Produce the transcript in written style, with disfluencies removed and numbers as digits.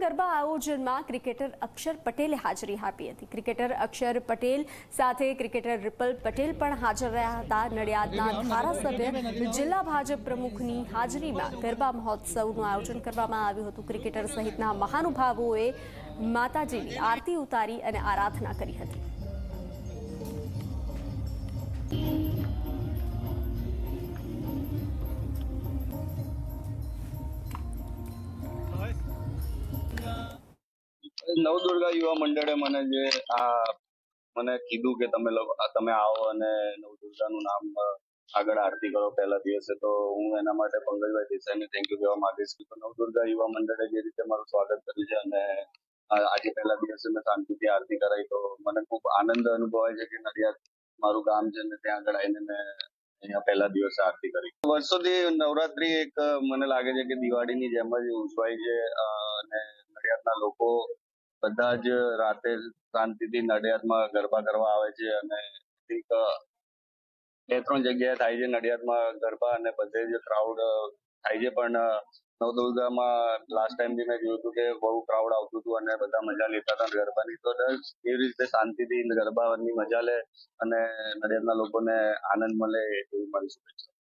ગરબા આયોજનમાં ક્રિકેટર અક્ષર પટેલે હાજરી આપી હતી। ક્રિકેટર અક્ષર પટેલ સાથે ક્રિકેટર રિપલ પટેલ પણ હાજર રહ્યા હતા। નડિયાદના ધારાસભ્ય જિલ્લા ભાજપ પ્રમુખની હાજરીમાં ગરબા મહોત્સવનું આયોજન કરવામાં આવ્યું હતું। ક્રિકેટર સહિતના મહાનુભાવોએ માતાજીની આરતી ઉતારી અને આરાધના કરી હતી। નવદુર્ગા યુવા મંડળે મને કીધું કે તમે આવો અને નવદુર્ગાનું નામ આગળ આરતી કરો પહેલા દિવસે, તો હું એના માટે પંકજભાઈ દેસાઈને થેન્ક યુ કહેવા માંગીશ કે નવદુર્ગા યુવા મંડળે જે રીતે મારું સ્વાગત કર્યું છે અને આજે પહેલા દિવસે મેં શાંતિથી આરતી કરાઈ, તો મને ખૂબ આનંદ અનુભવાય છે કે નડિયાદ મારું ગામ છે ને ત્યાં આગળ આવીને મેં અહીંયા પહેલા દિવસે આરતી કરી। વર્ષોથી નવરાત્રી એક મને લાગે છે કે દિવાળીની જેમ જ ઉજવાય છે અને નડિયાદના લોકો બધા જ રાતે શાંતિથી નડિયાદમાં ગરબા કરવા આવે છે અને બે ત્રણ જગ્યાએ થાય છે નડિયાદમાં ગરબા અને બધે જ ક્રાઉડ થાય છે, પણ નવદુર્ગામાં લાસ્ટ ટાઈમ બી મેં જોયું હતું કે બહુ ક્રાઉડ આવતું હતું અને બધા મજા લેતા હતા ગરબાની। તો એવી રીતે શાંતિથી ગરબાની મજા લે અને નડિયાદના લોકોને આનંદ મળે એવી મારી શુભેચ્છા।